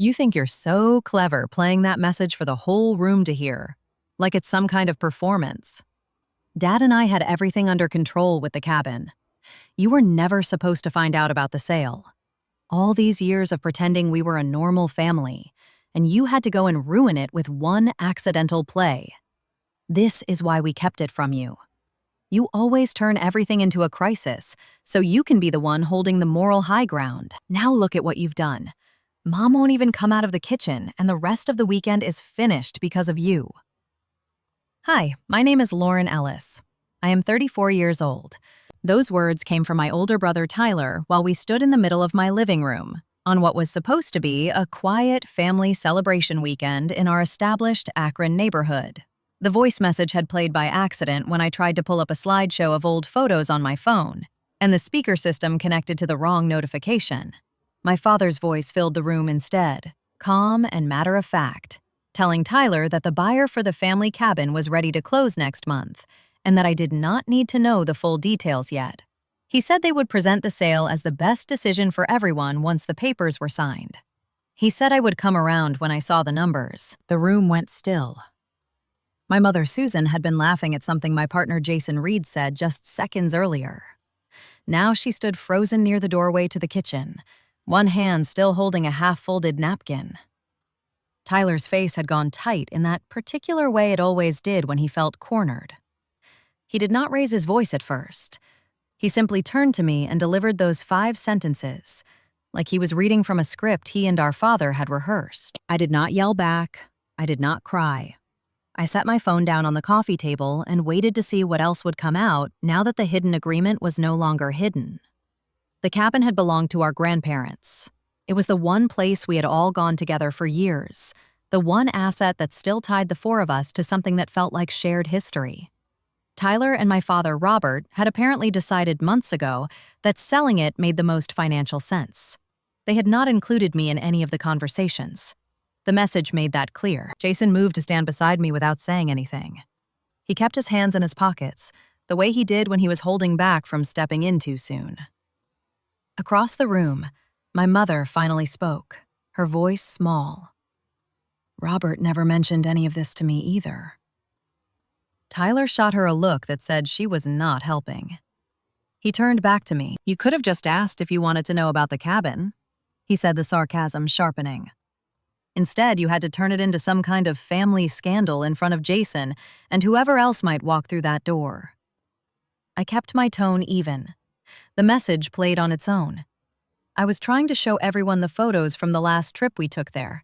You think you're so clever playing that message for the whole room to hear, like it's some kind of performance. Dad and I had everything under control with the cabin. You were never supposed to find out about the sale. All these years of pretending we were a normal family, and you had to go and ruin it with one accidental play. This is why we kept it from you. You always turn everything into a crisis, so you can be the one holding the moral high ground. Now look at what you've done. Mom won't even come out of the kitchen, and the rest of the weekend is finished because of you. Hi, my name is Lauren Ellis. I am 34 years old. Those words came from my older brother Tyler while we stood in the middle of my living room on what was supposed to be a quiet family celebration weekend in our established Akron neighborhood. The voice message had played by accident when I tried to pull up a slideshow of old photos on my phone, and the speaker system connected to the wrong notification. My father's voice filled the room instead, calm and matter-of-fact, telling Tyler that the buyer for the family cabin was ready to close next month, and that I did not need to know the full details yet. He said they would present the sale as the best decision for everyone once the papers were signed. He said I would come around when I saw the numbers. The room went still. My mother Susan had been laughing at something my partner Jason Reed said just seconds earlier. Now she stood frozen near the doorway to the kitchen, one hand still holding a half-folded napkin. Tyler's face had gone tight in that particular way it always did when he felt cornered. He did not raise his voice at first. He simply turned to me and delivered those 5 sentences, like he was reading from a script he and our father had rehearsed. I did not yell back. I did not cry. I set my phone down on the coffee table and waited to see what else would come out now that the hidden agreement was no longer hidden. The cabin had belonged to our grandparents. It was the one place we had all gone together for years, the one asset that still tied the 4 of us to something that felt like shared history. Tyler and my father, Robert, had apparently decided months ago that selling it made the most financial sense. They had not included me in any of the conversations. The message made that clear. Jason moved to stand beside me without saying anything. He kept his hands in his pockets, the way he did when he was holding back from stepping in too soon. Across the room, my mother finally spoke, her voice small. Robert never mentioned any of this to me either. Tyler shot her a look that said she was not helping. He turned back to me. You could have just asked if you wanted to know about the cabin, he said, the sarcasm sharpening. Instead, you had to turn it into some kind of family scandal in front of Jason and whoever else might walk through that door. I kept my tone even. The message played on its own. I was trying to show everyone the photos from the last trip we took there.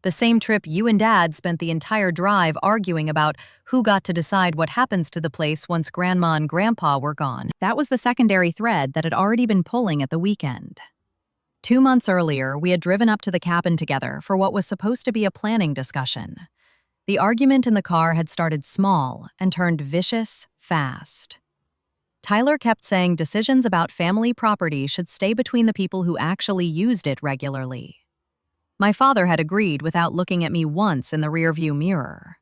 The same trip you and Dad spent the entire drive arguing about who got to decide what happens to the place once Grandma and Grandpa were gone. That was the secondary thread that had already been pulling at the weekend. 2 months earlier, we had driven up to the cabin together for what was supposed to be a planning discussion. The argument in the car had started small and turned vicious fast. Tyler kept saying decisions about family property should stay between the people who actually used it regularly. My father had agreed without looking at me once in the rearview mirror.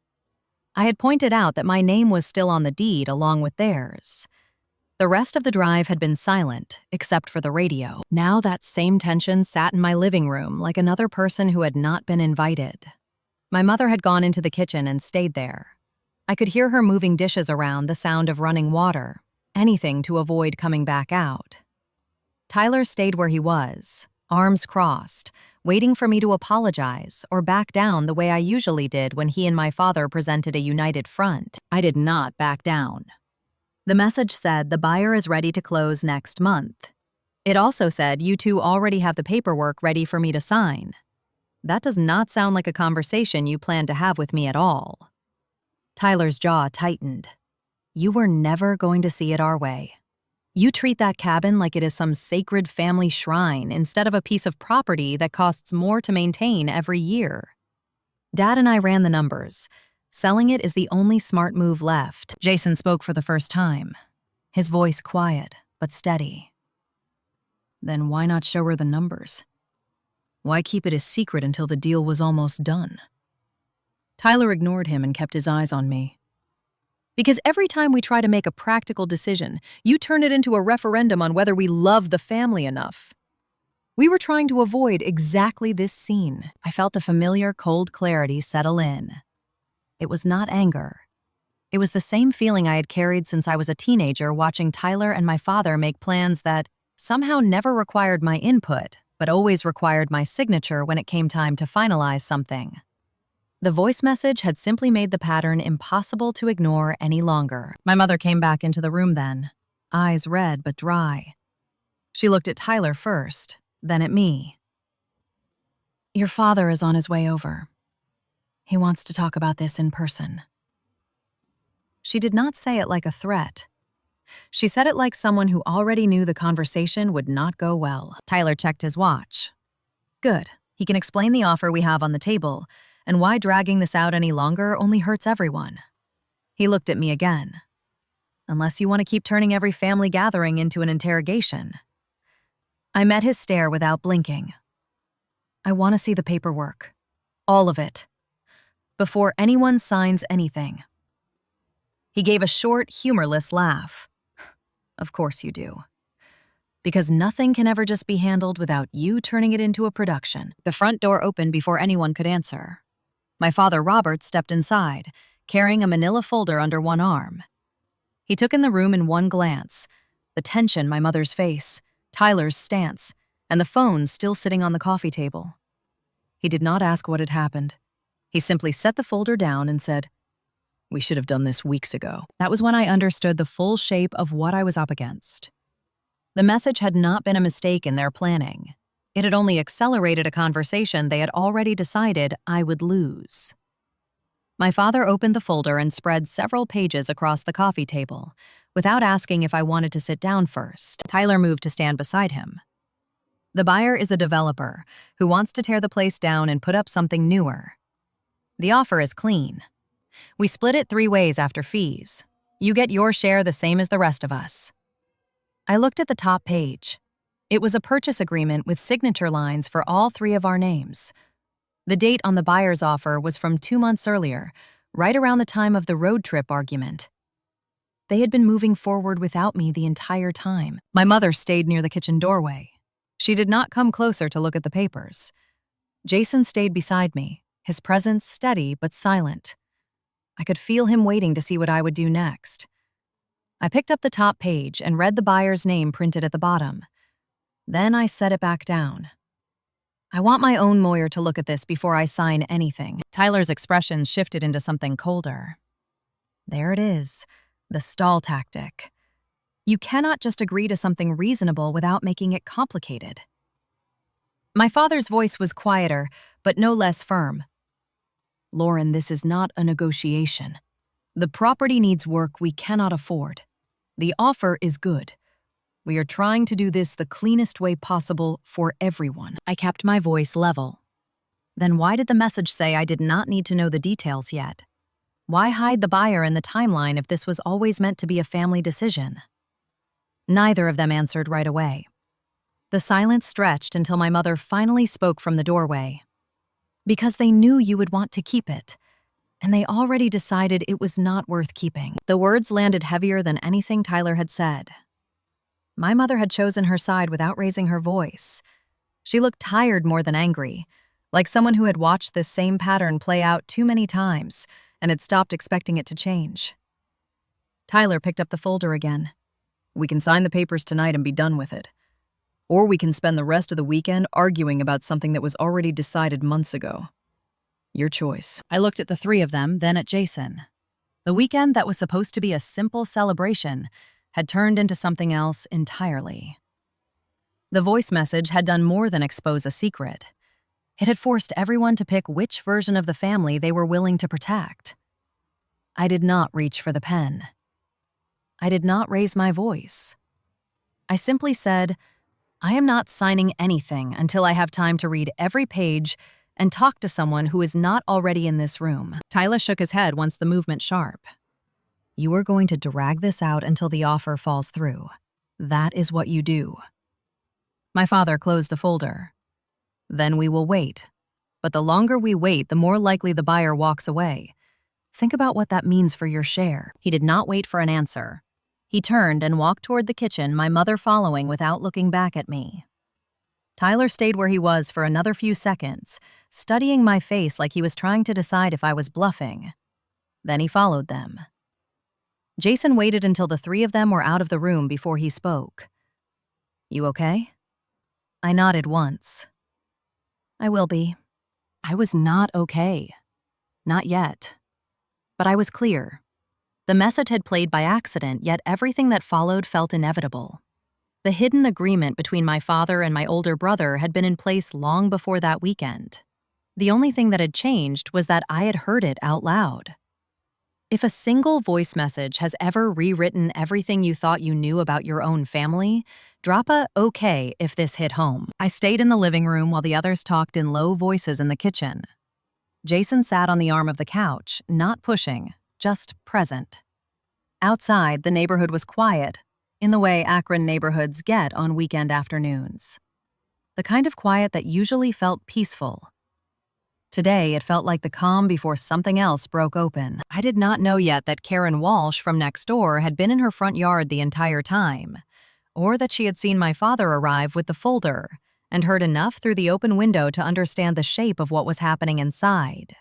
I had pointed out that my name was still on the deed along with theirs. The rest of the drive had been silent, except for the radio. Now that same tension sat in my living room like another person who had not been invited. My mother had gone into the kitchen and stayed there. I could hear her moving dishes around, the sound of running water. Anything to avoid coming back out. Tyler stayed where he was, arms crossed, waiting for me to apologize or back down the way I usually did when he and my father presented a united front. I did not back down. The message said the buyer is ready to close next month. It also said you two already have the paperwork ready for me to sign. That does not sound like a conversation you plan to have with me at all. Tyler's jaw tightened. You were never going to see it our way. You treat that cabin like it is some sacred family shrine instead of a piece of property that costs more to maintain every year. Dad and I ran the numbers. Selling it is the only smart move left. Jason spoke for the first time, his voice quiet but steady. Then why not show her the numbers? Why keep it a secret until the deal was almost done? Tyler ignored him and kept his eyes on me. Because every time we try to make a practical decision, you turn it into a referendum on whether we love the family enough. We were trying to avoid exactly this scene. I felt the familiar cold clarity settle in. It was not anger. It was the same feeling I had carried since I was a teenager, watching Tyler and my father make plans that somehow never required my input, but always required my signature when it came time to finalize something. The voice message had simply made the pattern impossible to ignore any longer. My mother came back into the room then, eyes red but dry. She looked at Tyler first, then at me. "Your father is on his way over. He wants to talk about this in person." She did not say it like a threat. She said it like someone who already knew the conversation would not go well. Tyler checked his watch. Good. He can explain the offer we have on the table, and why dragging this out any longer only hurts everyone. He looked at me again. "Unless you want to keep turning every family gathering into an interrogation." I met his stare without blinking. "I want to see the paperwork. All of it. Before anyone signs anything." He gave a short, humorless laugh. "Of course you do. Because nothing can ever just be handled without you turning it into a production." The front door opened before anyone could answer. My father, Robert, stepped inside, carrying a manila folder under one arm. He took in the room in one glance, the tension my mother's face, Tyler's stance, and the phone still sitting on the coffee table. He did not ask what had happened. He simply set the folder down and said, "We should have done this weeks ago." That was when I understood the full shape of what I was up against. The message had not been a mistake in their planning. It had only accelerated a conversation they had already decided I would lose. My father opened the folder and spread several pages across the coffee table, without asking if I wanted to sit down first. Tyler moved to stand beside him. "The buyer is a developer who wants to tear the place down and put up something newer. The offer is clean. We split it 3 ways after fees. You get your share the same as the rest of us." I looked at the top page. It was a purchase agreement with signature lines for all 3 of our names. The date on the buyer's offer was from 2 months earlier, right around the time of the road trip argument. They had been moving forward without me the entire time. My mother stayed near the kitchen doorway. She did not come closer to look at the papers. Jason stayed beside me, his presence steady but silent. I could feel him waiting to see what I would do next. I picked up the top page and read the buyer's name printed at the bottom. Then I set it back down. I want my own lawyer to look at this before I sign anything. Tyler's expression shifted into something colder. There it is, the stall tactic. You cannot just agree to something reasonable without making it complicated. My father's voice was quieter, but no less firm. "Lauren, this is not a negotiation. The property needs work we cannot afford. The offer is good. We are trying to do this the cleanest way possible for everyone." I kept my voice level. Then why did the message say I did not need to know the details yet? Why hide the buyer and the timeline if this was always meant to be a family decision? Neither of them answered right away. The silence stretched until my mother finally spoke from the doorway. "Because they knew you would want to keep it, and they already decided it was not worth keeping." The words landed heavier than anything Tyler had said. My mother had chosen her side without raising her voice. She looked tired more than angry, like someone who had watched this same pattern play out too many times and had stopped expecting it to change. Tyler picked up the folder again. "We can sign the papers tonight and be done with it. Or we can spend the rest of the weekend arguing about something that was already decided months ago. Your choice." I looked at the 3 of them, then at Jason. The weekend that was supposed to be a simple celebration had turned into something else entirely. The voice message had done more than expose a secret. It had forced everyone to pick which version of the family they were willing to protect. I did not reach for the pen. I did not raise my voice. I simply said, "I am not signing anything until I have time to read every page and talk to someone who is not already in this room." Tyler shook his head once the movement sharp. "You are going to drag this out until the offer falls through. That is what you do." My father closed the folder. "Then we will wait. But the longer we wait, the more likely the buyer walks away. Think about what that means for your share." He did not wait for an answer. He turned and walked toward the kitchen, my mother following without looking back at me. Tyler stayed where he was for another few seconds, studying my face like he was trying to decide if I was bluffing. Then he followed them. Jason waited until the three of them were out of the room before he spoke. "You okay?" I nodded once. "I will be." I was not okay. Not yet. But I was clear. The message had played by accident, yet everything that followed felt inevitable. The hidden agreement between my father and my older brother had been in place long before that weekend. The only thing that had changed was that I had heard it out loud. If a single voice message has ever rewritten everything you thought you knew about your own family, drop a "okay" if this hit home. I stayed in the living room while the others talked in low voices in the kitchen. Jason sat on the arm of the couch, not pushing, just present. Outside, the neighborhood was quiet, in the way Akron neighborhoods get on weekend afternoons. The kind of quiet that usually felt peaceful. Today, it felt like the calm before something else broke open. I did not know yet that Karen Walsh from next door had been in her front yard the entire time, or that she had seen my father arrive with the folder and heard enough through the open window to understand the shape of what was happening inside.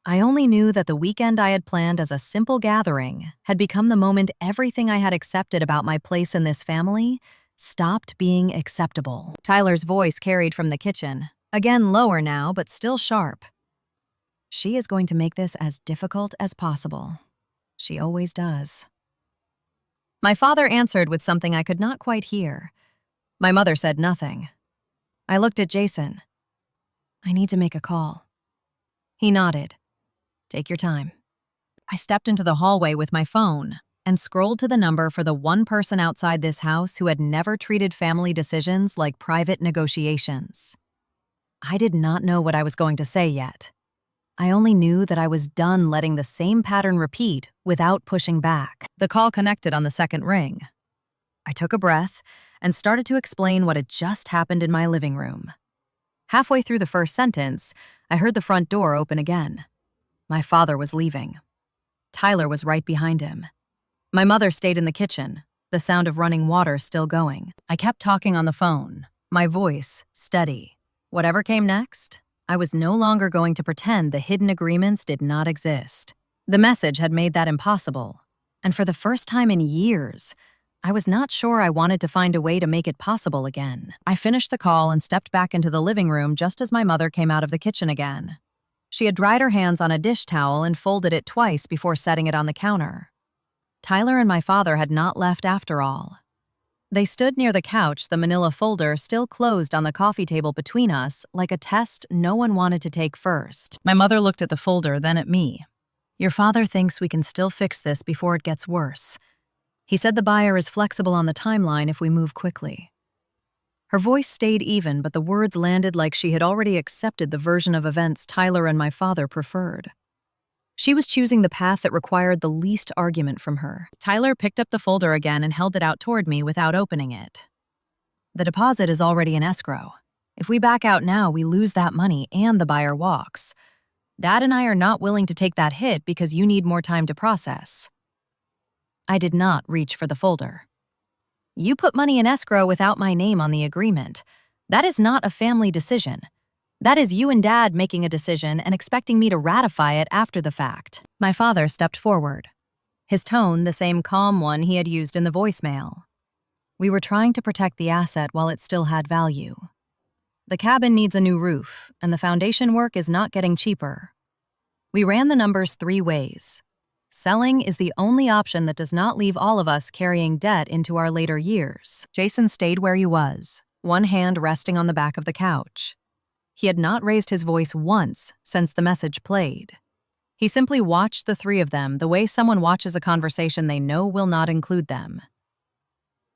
I only knew that the weekend I had planned as a simple gathering had become the moment everything I had accepted about my place in this family stopped being acceptable. Tyler's voice carried from the kitchen, again lower now, but still sharp. "She is going to make this as difficult as possible. She always does." My father answered with something I could not quite hear. My mother said nothing. I looked at Jason. "I need to make a call." He nodded. "Take your time." I stepped into the hallway with my phone and scrolled to the number for the one person outside this house who had never treated family decisions like private negotiations. I did not know what I was going to say yet. I only knew that I was done letting the same pattern repeat without pushing back. The call connected on the second ring. I took a breath and started to explain what had just happened in my living room. Halfway through the first sentence, I heard the front door open again. My father was leaving. Tyler was right behind him. My mother stayed in the kitchen, the sound of running water still going. I kept talking on the phone, my voice steady. Whatever came next, I was no longer going to pretend the hidden agreements did not exist. The message had made that impossible, and for the first time in years, I was not sure I wanted to find a way to make it possible again. I finished the call and stepped back into the living room just as my mother came out of the kitchen again. She had dried her hands on a dish towel and folded it twice before setting it on the counter. Tyler and my father had not left after all. They stood near the couch, the manila folder still closed on the coffee table between us, like a test no one wanted to take first. My mother looked at the folder, then at me. "Your father thinks we can still fix this before it gets worse. He said the buyer is flexible on the timeline if we move quickly." Her voice stayed even, but the words landed like she had already accepted the version of events Tyler and my father preferred. She was choosing the path that required the least argument from her. Tyler picked up the folder again and held it out toward me without opening it. "The deposit is already in escrow. If we back out now, we lose that money and the buyer walks. Dad and I are not willing to take that hit because you need more time to process." I did not reach for the folder. "You put money in escrow without my name on the agreement. That is not a family decision. That is you and Dad making a decision and expecting me to ratify it after the fact." My father stepped forward, his tone the same calm one he had used in the voicemail. "We were trying to protect the asset while it still had value. The cabin needs a new roof, and the foundation work is not getting cheaper. We ran the numbers 3 ways. Selling is the only option that does not leave all of us carrying debt into our later years." Jason stayed where he was, one hand resting on the back of the couch. He had not raised his voice once since the message played. He simply watched the three of them the way someone watches a conversation they know will not include them.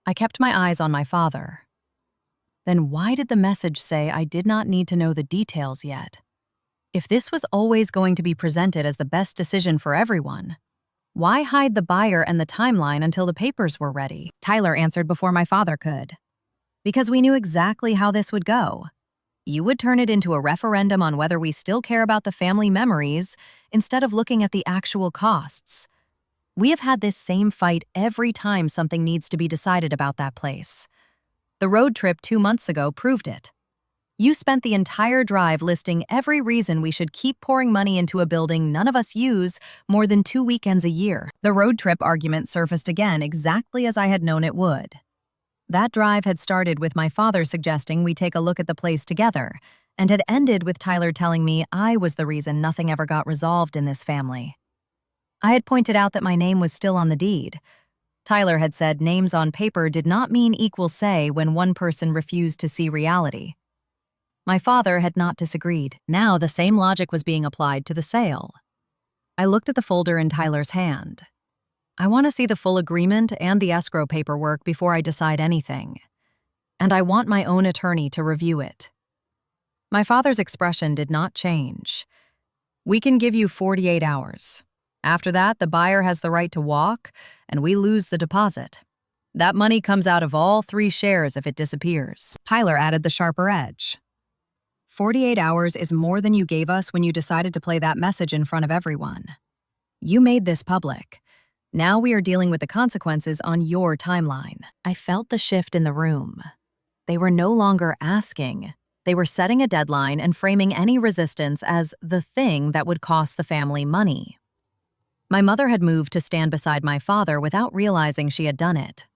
I kept my eyes on my father. Then why did the message say I did not need to know the details yet? If this was always going to be presented as the best decision for everyone, why hide the buyer and the timeline until the papers were ready? Tyler answered before my father could. "Because we knew exactly how this would go. You would turn it into a referendum on whether we still care about the family memories instead of looking at the actual costs. We have had this same fight every time something needs to be decided about that place. The road trip 2 months ago proved it. You spent the entire drive listing every reason we should keep pouring money into a building none of us use more than 2 weekends a year. The road trip argument surfaced again exactly as I had known it would. That drive had started with my father suggesting we take a look at the place together, and had ended with Tyler telling me I was the reason nothing ever got resolved in this family. I had pointed out that my name was still on the deed. Tyler had said names on paper did not mean equal say when one person refused to see reality. My father had not disagreed. Now the same logic was being applied to the sale. I looked at the folder in Tyler's hand. I want to see the full agreement and the escrow paperwork before I decide anything. And I want my own attorney to review it. My father's expression did not change. We can give you 48 hours. After that, the buyer has the right to walk, and we lose the deposit. That money comes out of all 3 shares if it disappears. Tyler added the sharper edge. 48 hours is more than you gave us when you decided to play that message in front of everyone. You made this public. Now we are dealing with the consequences on your timeline. I felt the shift in the room. They were no longer asking. They were setting a deadline and framing any resistance as the thing that would cost the family money. My mother had moved to stand beside my father without realizing she had done it.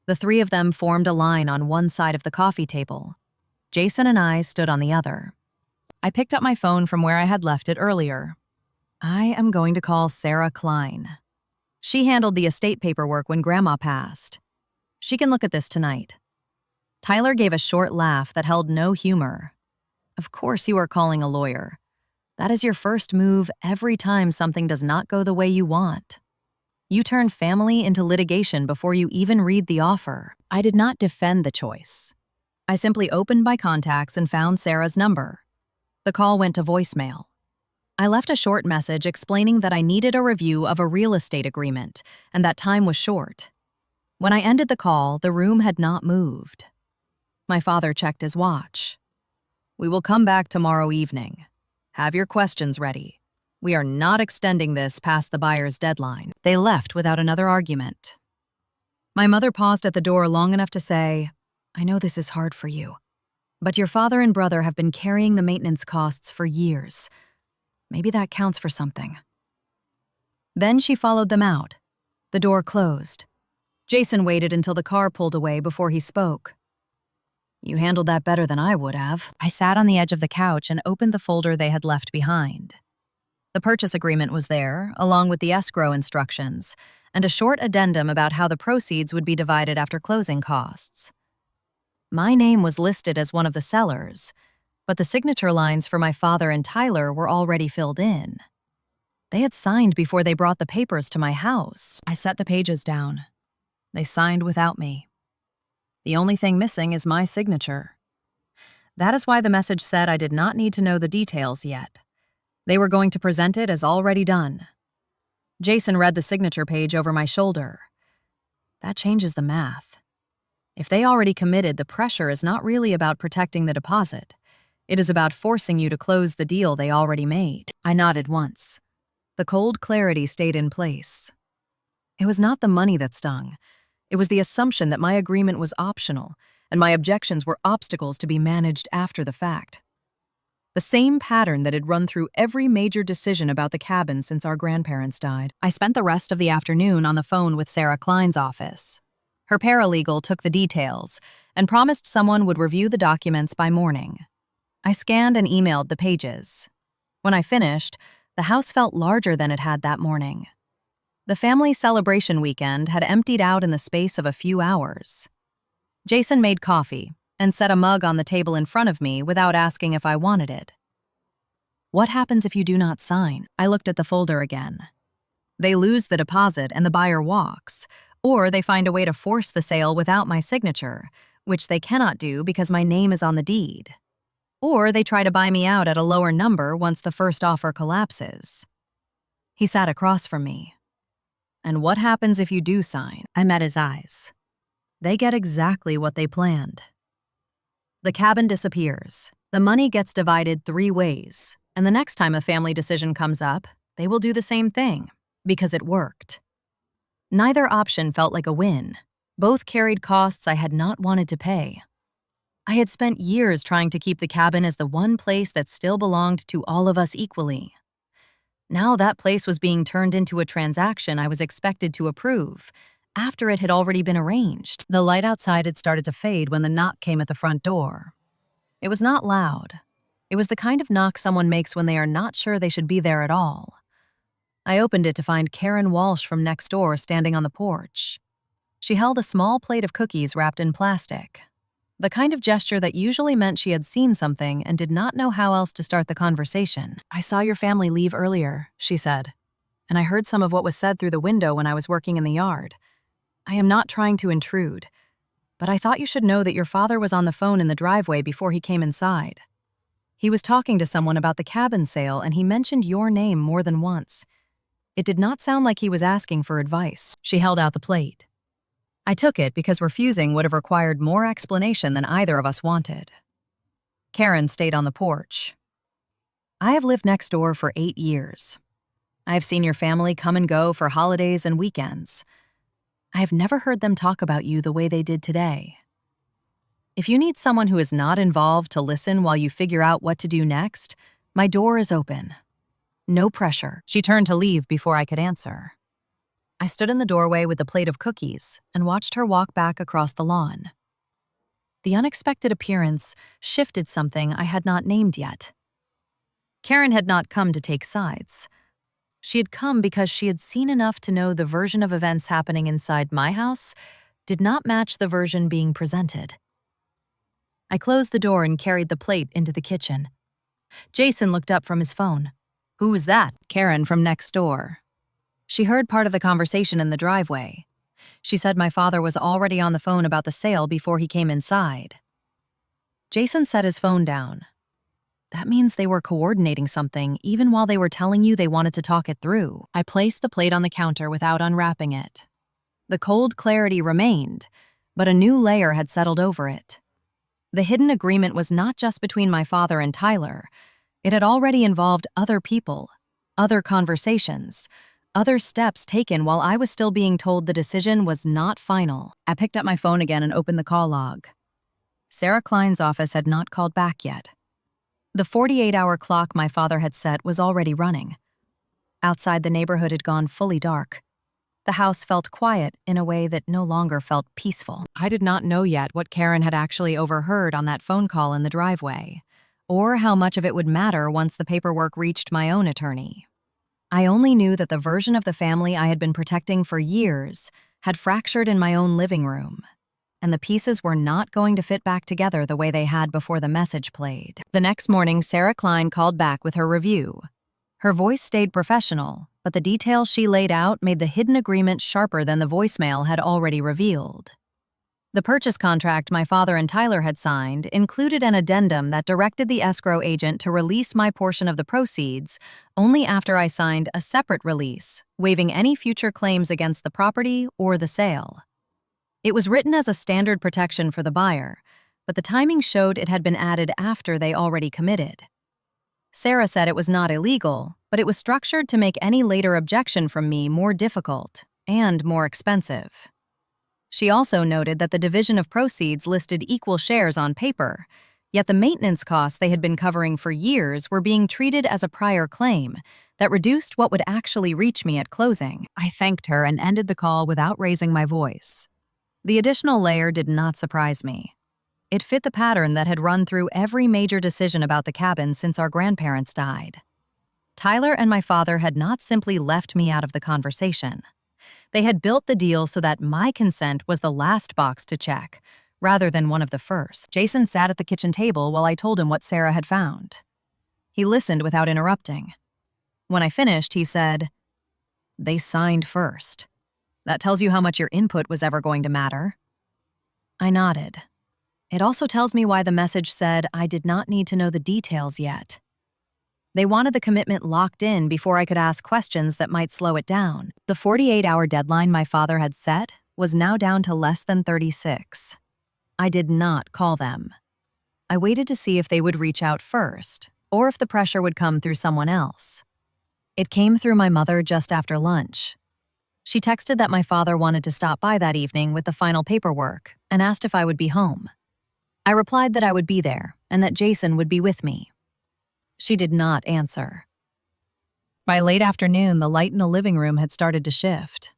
The 3 of them formed a line on one side of the coffee table. Jason and I stood on the other. I picked up my phone from where I had left it earlier. I am going to call Sarah Klein. She handled the estate paperwork when Grandma passed. She can look at this tonight. Tyler gave a short laugh that held no humor. Of course you are calling a lawyer. That is your first move every time something does not go the way you want. You turn family into litigation before you even read the offer. I did not defend the choice. I simply opened my contacts and found Sarah's number. The call went to voicemail. I left a short message explaining that I needed a review of a real estate agreement and that time was short. When I ended the call, the room had not moved. My father checked his watch. We will come back tomorrow evening. Have your questions ready. We are not extending this past the buyer's deadline. They left without another argument. My mother paused at the door long enough to say, I know this is hard for you, but your father and brother have been carrying the maintenance costs for years. Maybe that counts for something. Then she followed them out. The door closed. Jason waited until the car pulled away before he spoke. You handled that better than I would have. I sat on the edge of the couch and opened the folder they had left behind. The purchase agreement was there, along with the escrow instructions, and a short addendum about how the proceeds would be divided after closing costs. My name was listed as one of the sellers, but the signature lines for my father and Tyler were already filled in. They had signed before they brought the papers to my house. I set the pages down. They signed without me. The only thing missing is my signature. That is why the message said I did not need to know the details yet. They were going to present it as already done. Jason read the signature page over my shoulder. That changes the math. If they already committed, the pressure is not really about protecting the deposit. It is about forcing you to close the deal they already made. I nodded once. The cold clarity stayed in place. It was not the money that stung. It was the assumption that my agreement was optional, and my objections were obstacles to be managed after the fact. The same pattern that had run through every major decision about the cabin since our grandparents died. I spent the rest of the afternoon on the phone with Sarah Klein's office. Her paralegal took the details and promised someone would review the documents by morning. I scanned and emailed the pages. When I finished, the house felt larger than it had that morning. The family celebration weekend had emptied out in the space of a few hours. Jason made coffee and set a mug on the table in front of me without asking if I wanted it. What happens if you do not sign? I looked at the folder again. They lose the deposit and the buyer walks, or they find a way to force the sale without my signature, which they cannot do because my name is on the deed. Or they try to buy me out at a lower number once the first offer collapses. He sat across from me. And what happens if you do sign? I met his eyes. They get exactly what they planned. The cabin disappears. The money gets divided 3 ways, and the next time a family decision comes up, they will do the same thing, because it worked. Neither option felt like a win. Both carried costs I had not wanted to pay. I had spent years trying to keep the cabin as the one place that still belonged to all of us equally. Now that place was being turned into a transaction I was expected to approve, after it had already been arranged. The light outside had started to fade when the knock came at the front door. It was not loud. It was the kind of knock someone makes when they are not sure they should be there at all. I opened it to find Karen Walsh from next door standing on the porch. She held a small plate of cookies wrapped in plastic, the kind of gesture that usually meant she had seen something and did not know how else to start the conversation. "I saw your family leave earlier," she said, "and I heard some of what was said through the window when I was working in the yard. I am not trying to intrude, but I thought you should know that your father was on the phone in the driveway before he came inside. He was talking to someone about the cabin sale and he mentioned your name more than once. It did not sound like he was asking for advice." She held out the plate. I took it because refusing would have required more explanation than either of us wanted. Karen stayed on the porch. "I have lived next door for 8 years. I have seen your family come and go for holidays and weekends. I have never heard them talk about you the way they did today. If you need someone who is not involved to listen while you figure out what to do next, my door is open. No pressure." She turned to leave before I could answer. I stood in the doorway with the plate of cookies and watched her walk back across the lawn. The unexpected appearance shifted something I had not named yet. Karen had not come to take sides. She had come because she had seen enough to know the version of events happening inside my house did not match the version being presented. I closed the door and carried the plate into the kitchen. Jason looked up from his phone. "Who was that?" "Karen from next door." She heard part of the conversation in the driveway. She said my father was already on the phone about the sale before he came inside. Jason set his phone down. "That means they were coordinating something even while they were telling you they wanted to talk it through." I placed the plate on the counter without unwrapping it. The cold clarity remained, but a new layer had settled over it. The hidden agreement was not just between my father and Tyler. It had already involved other people, other conversations, other steps taken while I was still being told the decision was not final. I picked up my phone again and opened the call log. Sarah Klein's office had not called back yet. The 48-hour clock my father had set was already running. Outside, the neighborhood had gone fully dark. The house felt quiet in a way that no longer felt peaceful. I did not know yet what Karen had actually overheard on that phone call in the driveway, or how much of it would matter once the paperwork reached my own attorney. I only knew that the version of the family I had been protecting for years had fractured in my own living room, and the pieces were not going to fit back together the way they had before the message played. The next morning, Sarah Klein called back with her review. Her voice stayed professional, but the details she laid out made the hidden agreement sharper than the voicemail had already revealed. The purchase contract my father and Tyler had signed included an addendum that directed the escrow agent to release my portion of the proceeds only after I signed a separate release, waiving any future claims against the property or the sale. It was written as a standard protection for the buyer, but the timing showed it had been added after they already committed. Sarah said it was not illegal, but it was structured to make any later objection from me more difficult and more expensive. She also noted that the division of proceeds listed equal shares on paper, yet the maintenance costs they had been covering for years were being treated as a prior claim that reduced what would actually reach me at closing. I thanked her and ended the call without raising my voice. The additional layer did not surprise me. It fit the pattern that had run through every major decision about the cabin since our grandparents died. Tyler and my father had not simply left me out of the conversation. They had built the deal so that my consent was the last box to check, rather than one of the first. Jason sat at the kitchen table while I told him what Sarah had found. He listened without interrupting. When I finished, he said, "They signed first. That tells you how much your input was ever going to matter." I nodded. It also tells me why the message said I did not need to know the details yet. They wanted the commitment locked in before I could ask questions that might slow it down. The 48-hour deadline my father had set was now down to less than 36. I did not call them. I waited to see if they would reach out first, or if the pressure would come through someone else. It came through my mother just after lunch. She texted that my father wanted to stop by that evening with the final paperwork and asked if I would be home. I replied that I would be there and that Jason would be with me. She did not answer. By late afternoon, the light in the living room had started to shift.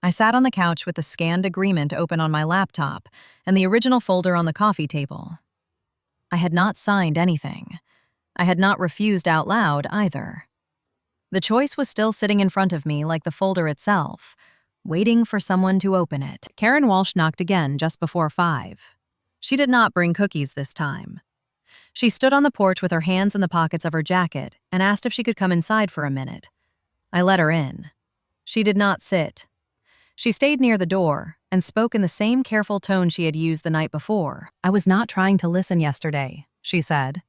I sat on the couch with the scanned agreement open on my laptop and the original folder on the coffee table. I had not signed anything. I had not refused out loud either. The choice was still sitting in front of me like the folder itself, waiting for someone to open it. Karen Walsh knocked again just before 5. She did not bring cookies this time. She stood on the porch with her hands in the pockets of her jacket and asked if she could come inside for a minute. I let her in. She did not sit. She stayed near the door and spoke in the same careful tone she had used the night before. "I was not trying to listen yesterday," she said.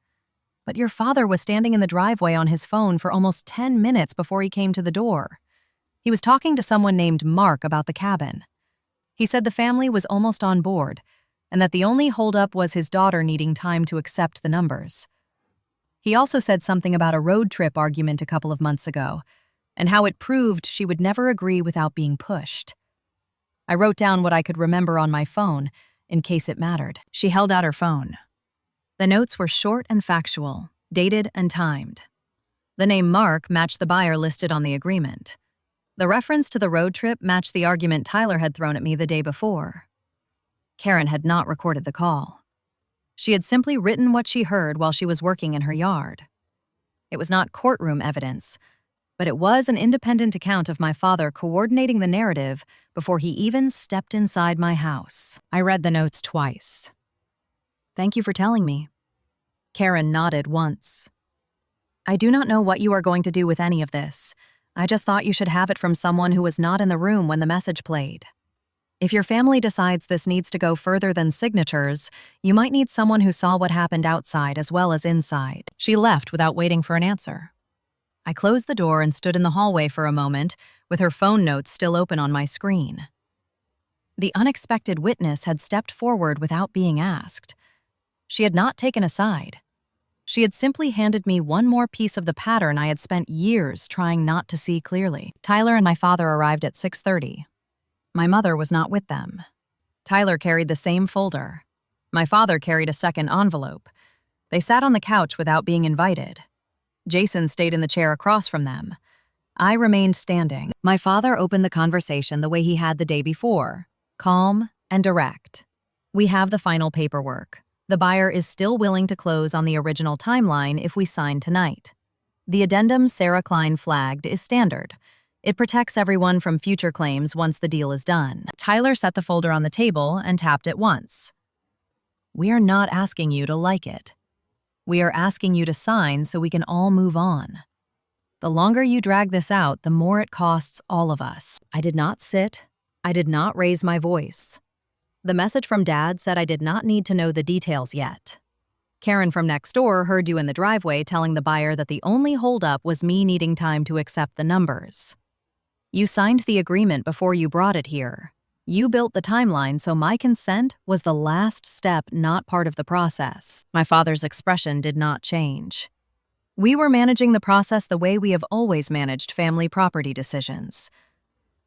"But your father was standing in the driveway on his phone for almost 10 minutes before he came to the door. He was talking to someone named Mark about the cabin. He said the family was almost on board, and that the only holdup was his daughter needing time to accept the numbers. He also said something about a road trip argument a couple of months ago, and how it proved she would never agree without being pushed. I wrote down what I could remember on my phone, in case it mattered." She held out her phone. The notes were short and factual, dated and timed. The name Mark matched the buyer listed on the agreement. The reference to the road trip matched the argument Tyler had thrown at me the day before. Karen had not recorded the call. She had simply written what she heard while she was working in her yard. It was not courtroom evidence, but it was an independent account of my father coordinating the narrative before he even stepped inside my house. I read the notes twice. "Thank you for telling me." Karen nodded once. "I do not know what you are going to do with any of this. I just thought you should have it from someone who was not in the room when the message played. If your family decides this needs to go further than signatures, you might need someone who saw what happened outside as well as inside." She left without waiting for an answer. I closed the door and stood in the hallway for a moment, with her phone notes still open on my screen. The unexpected witness had stepped forward without being asked. She had not taken a side. She had simply handed me one more piece of the pattern I had spent years trying not to see clearly. Tyler and my father arrived at 6:30. My mother was not with them. Tyler carried the same folder. My father carried a second envelope. They sat on the couch without being invited. Jason stayed in the chair across from them. I remained standing. My father opened the conversation the way he had the day before, calm and direct. "We have the final paperwork. The buyer is still willing to close on the original timeline if we sign tonight. The addendum Sarah Klein flagged is standard. It protects everyone from future claims once the deal is done." Tyler set the folder on the table and tapped it once. "We are not asking you to like it. We are asking you to sign so we can all move on. The longer you drag this out, the more it costs all of us." I did not sit. I did not raise my voice. The message from Dad said I did not need to know the details yet. Karen from next door heard you in the driveway telling the buyer that the only holdup was me needing time to accept the numbers. You signed the agreement before you brought it here. You built the timeline, so my consent was the last step, not part of the process. My father's expression did not change. We were managing the process the way we have always managed family property decisions.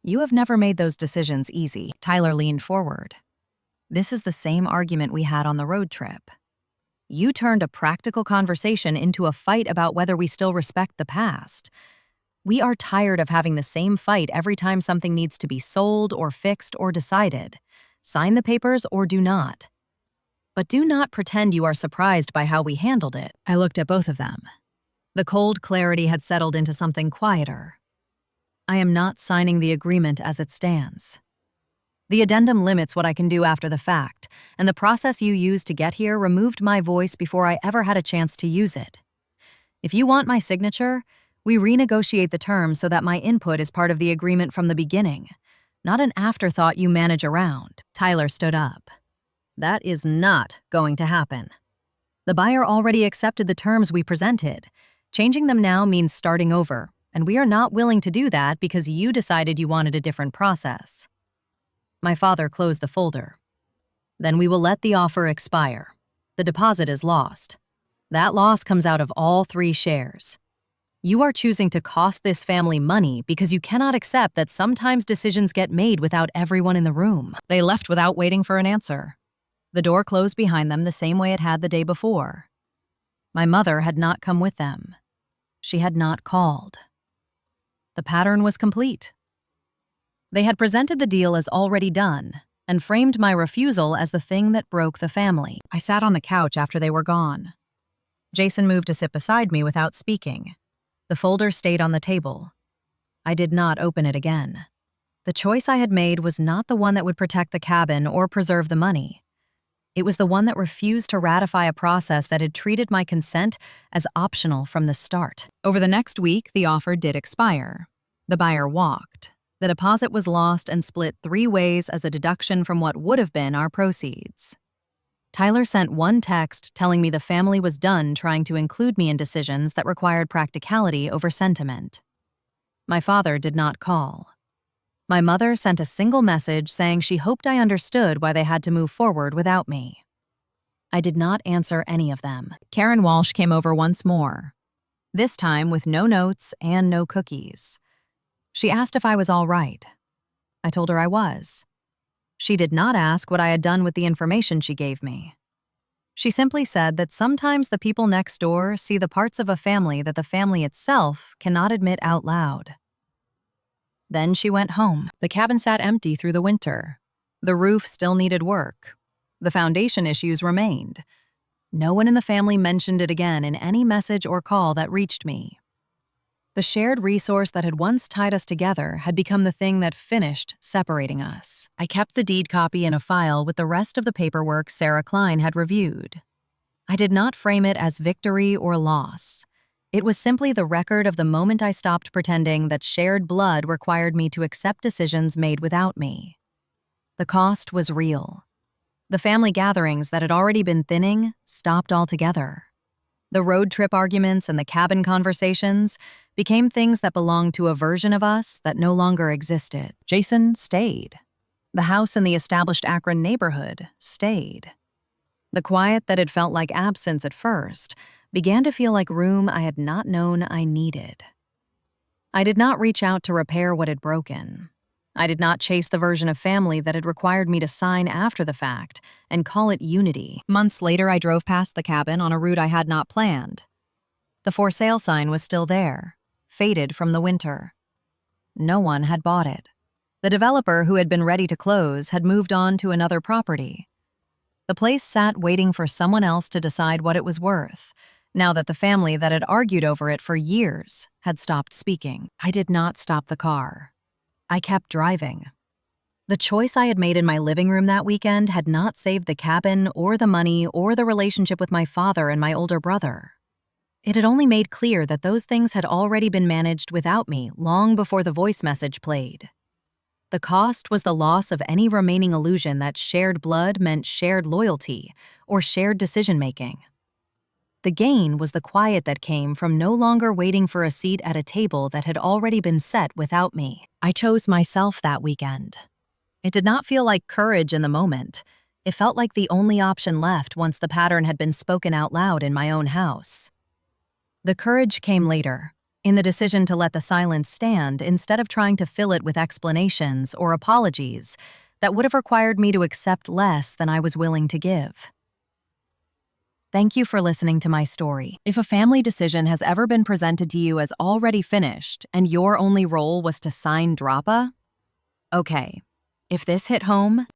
You have never made those decisions easy. Tyler leaned forward. This is the same argument we had on the road trip. You turned a practical conversation into a fight about whether we still respect the past. We are tired of having the same fight every time something needs to be sold or fixed or decided. Sign the papers or do not. But do not pretend you are surprised by how we handled it. I looked at both of them. The cold clarity had settled into something quieter. I am not signing the agreement as it stands. The addendum limits what I can do after the fact, and the process you used to get here removed my voice before I ever had a chance to use it. If you want my signature, we renegotiate the terms so that my input is part of the agreement from the beginning, not an afterthought you manage around. Tyler stood up. That is not going to happen. The buyer already accepted the terms we presented. Changing them now means starting over, and we are not willing to do that because you decided you wanted a different process. My father closed the folder. Then we will let the offer expire. The deposit is lost. That loss comes out of all 3 shares. You are choosing to cost this family money because you cannot accept that sometimes decisions get made without everyone in the room. They left without waiting for an answer. The door closed behind them the same way it had the day before. My mother had not come with them. She had not called. The pattern was complete. They had presented the deal as already done and framed my refusal as the thing that broke the family. I sat on the couch after they were gone. Jason moved to sit beside me without speaking. The folder stayed on the table. I did not open it again. The choice I had made was not the one that would protect the cabin or preserve the money. It was the one that refused to ratify a process that had treated my consent as optional from the start. Over the next week, the offer did expire. The buyer walked. The deposit was lost and split 3 ways as a deduction from what would have been our proceeds. Tyler sent one text telling me the family was done trying to include me in decisions that required practicality over sentiment. My father did not call. My mother sent a single message saying she hoped I understood why they had to move forward without me. I did not answer any of them. Karen Walsh came over once more, this time with no notes and no cookies. She asked if I was all right. I told her I was. She did not ask what I had done with the information she gave me. She simply said that sometimes the people next door see the parts of a family that the family itself cannot admit out loud. Then she went home. The cabin sat empty through the winter. The roof still needed work. The foundation issues remained. No one in the family mentioned it again in any message or call that reached me. The shared resource that had once tied us together had become the thing that finished separating us. I kept the deed copy in a file with the rest of the paperwork Sarah Klein had reviewed. I did not frame it as victory or loss. It was simply the record of the moment I stopped pretending that shared blood required me to accept decisions made without me. The cost was real. The family gatherings that had already been thinning stopped altogether. The road trip arguments and the cabin conversations became things that belonged to a version of us that no longer existed. Jason stayed. The house in the established Akron neighborhood stayed. The quiet that had felt like absence at first began to feel like room I had not known I needed. I did not reach out to repair what had broken. I did not chase the version of family that had required me to sign after the fact and call it unity. Months later, I drove past the cabin on a route I had not planned. The for sale sign was still there, faded from the winter. No one had bought it. The developer who had been ready to close had moved on to another property. The place sat waiting for someone else to decide what it was worth, now that the family that had argued over it for years had stopped speaking. I did not stop the car. I kept driving. The choice I had made in my living room that weekend had not saved the cabin or the money or the relationship with my father and my older brother. It had only made clear that those things had already been managed without me long before the voice message played. The cost was the loss of any remaining illusion that shared blood meant shared loyalty or shared decision-making. The gain was the quiet that came from no longer waiting for a seat at a table that had already been set without me. I chose myself that weekend. It did not feel like courage in the moment. It felt like the only option left once the pattern had been spoken out loud in my own house. The courage came later, in the decision to let the silence stand instead of trying to fill it with explanations or apologies that would have required me to accept less than I was willing to give. Thank you for listening to my story. If a family decision has ever been presented to you as already finished and your only role was to sign DRAPA, okay, if this hit home,